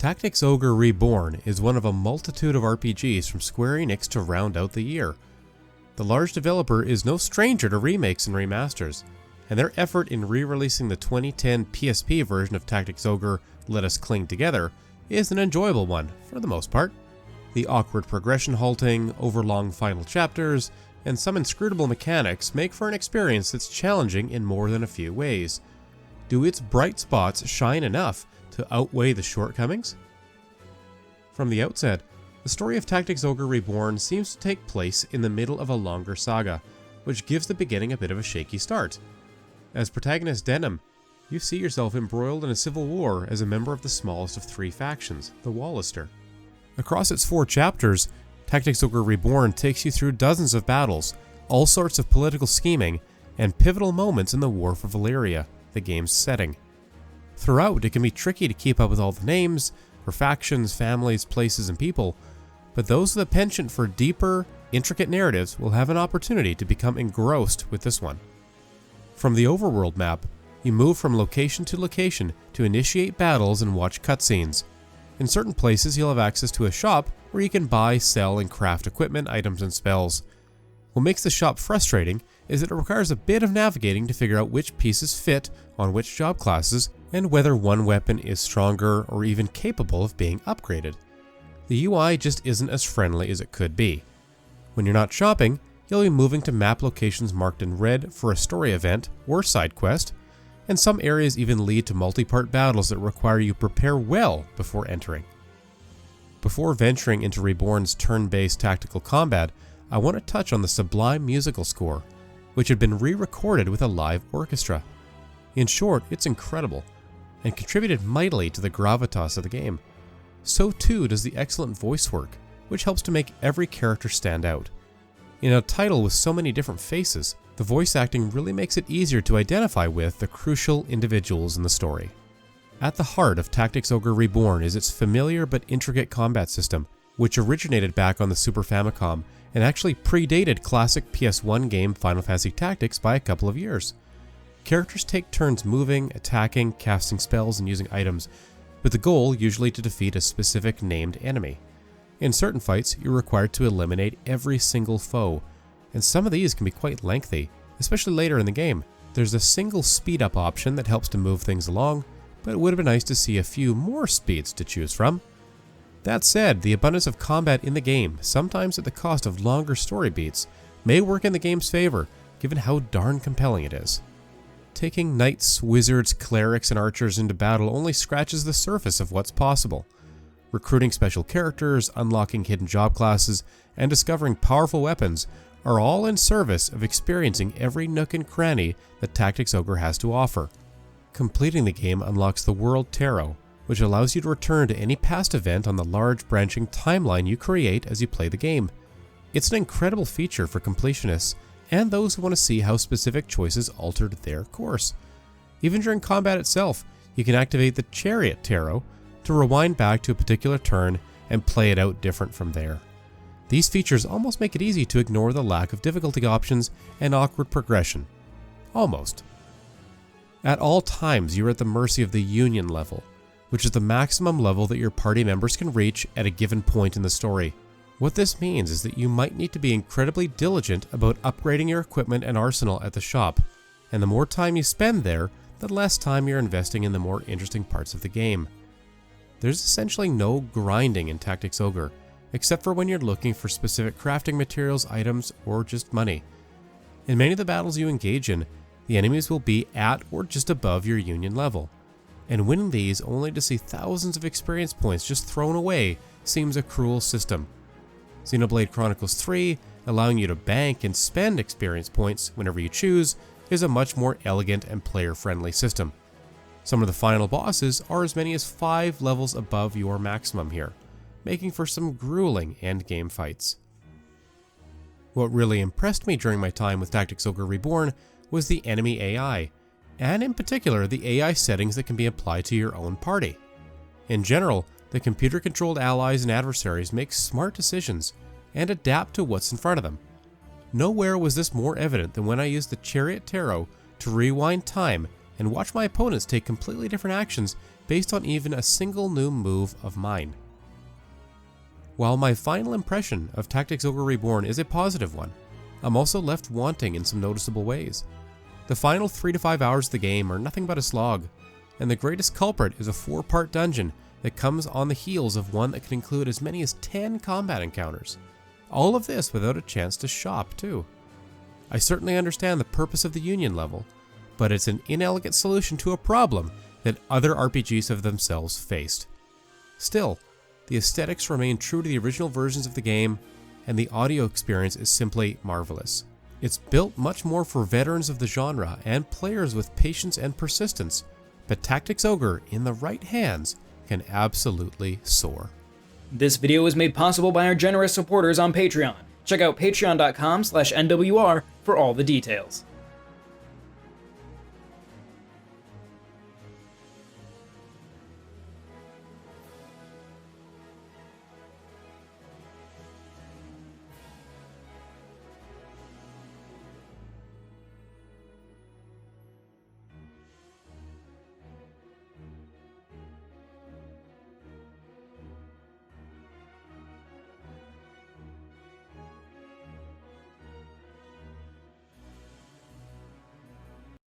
Tactics Ogre Reborn is one of a multitude of RPGs from Square Enix to round out the year. The large developer is no stranger to remakes and remasters, and their effort in re-releasing the 2010 PSP version of Tactics Ogre Let Us Cling Together is an enjoyable one, for the most part. The awkward progression halting, overlong final chapters, and some inscrutable mechanics make for an experience that's challenging in more than a few ways. Do its bright spots shine enough to outweigh the shortcomings? From the outset, the story of Tactics Ogre Reborn seems to take place in the middle of a longer saga, which gives the beginning a bit of a shaky start. As protagonist Denim, you see yourself embroiled in a civil war as a member of the smallest of three factions, the Wallister. Across its 4 chapters, Tactics Ogre Reborn takes you through dozens of battles, all sorts of political scheming, and pivotal moments in the War for Valyria, the game's setting. Throughout, it can be tricky to keep up with all the names, for factions, families, places, and people, but those with a penchant for deeper, intricate narratives will have an opportunity to become engrossed with this one. From the overworld map, you move from location to location to initiate battles and watch cutscenes. In certain places, you'll have access to a shop where you can buy, sell, and craft equipment, items, and spells. What makes the shop frustrating is that it requires a bit of navigating to figure out which pieces fit on which job classes and whether one weapon is stronger or even capable of being upgraded. The UI just isn't as friendly as it could be. When you're not shopping, you'll be moving to map locations marked in red for a story event or side quest, and some areas even lead to multi-part battles that require you prepare well before entering. Before venturing into Reborn's turn-based tactical combat, I want to touch on the sublime musical score, which had been re-recorded with a live orchestra. In short, it's incredible, and contributed mightily to the gravitas of the game. So too does the excellent voice work, which helps to make every character stand out. In a title with so many different faces, the voice acting really makes it easier to identify with the crucial individuals in the story. At the heart of Tactics Ogre Reborn is its familiar but intricate combat system, which originated back on the Super Famicom and actually predated classic PS1 game Final Fantasy Tactics by a couple of years. Characters take turns moving, attacking, casting spells, and using items, with the goal usually to defeat a specific named enemy. In certain fights, you're required to eliminate every single foe, and some of these can be quite lengthy, especially later in the game. There's a single speed up option that helps to move things along, but it would have been nice to see a few more speeds to choose from. That said, the abundance of combat in the game, sometimes at the cost of longer story beats, may work in the game's favor, given how darn compelling it is. Taking knights, wizards, clerics, and archers into battle only scratches the surface of what's possible. Recruiting special characters, unlocking hidden job classes, and discovering powerful weapons are all in service of experiencing every nook and cranny that Tactics Ogre has to offer. Completing the game unlocks the World Tarot, which allows you to return to any past event on the large branching timeline you create as you play the game. It's an incredible feature for completionists and those who want to see how specific choices altered their course. Even during combat itself, you can activate the Chariot Tarot to rewind back to a particular turn and play it out different from there. These features almost make it easy to ignore the lack of difficulty options and awkward progression. Almost. At all times, you're at the mercy of the Union level, which is the maximum level that your party members can reach at a given point in the story. What this means is that you might need to be incredibly diligent about upgrading your equipment and arsenal at the shop, and the more time you spend there, the less time you're investing in the more interesting parts of the game. There's essentially no grinding in Tactics Ogre, except for when you're looking for specific crafting materials, items, or just money. In many of the battles you engage in, the enemies will be at or just above your Union level, and winning these only to see thousands of experience points just thrown away seems a cruel system. Xenoblade Chronicles 3, allowing you to bank and spend experience points whenever you choose, is a much more elegant and player-friendly system. Some of the final bosses are as many as 5 levels above your maximum here, making for some grueling endgame fights. What really impressed me during my time with Tactics Ogre Reborn was the enemy AI, and in particular the AI settings that can be applied to your own party. In general, the computer-controlled allies and adversaries make smart decisions and adapt to what's in front of them. Nowhere was this more evident than when I used the Chariot Tarot to rewind time and watch my opponents take completely different actions based on even a single new move of mine. While my final impression of Tactics Ogre Reborn is a positive one, I'm also left wanting in some noticeable ways. The final 3 to 5 hours of the game are nothing but a slog, and the greatest culprit is a 4-part dungeon that comes on the heels of one that can include as many as 10 combat encounters. All of this without a chance to shop too. I certainly understand the purpose of the Union level, but it's an inelegant solution to a problem that other RPGs have themselves faced. Still, the aesthetics remain true to the original versions of the game, and the audio experience is simply marvelous. It's built much more for veterans of the genre and players with patience and persistence, but Tactics Ogre, in the right hands, can absolutely soar. This video was made possible by our generous supporters on Patreon. Check out patreon.com/NWR for all the details.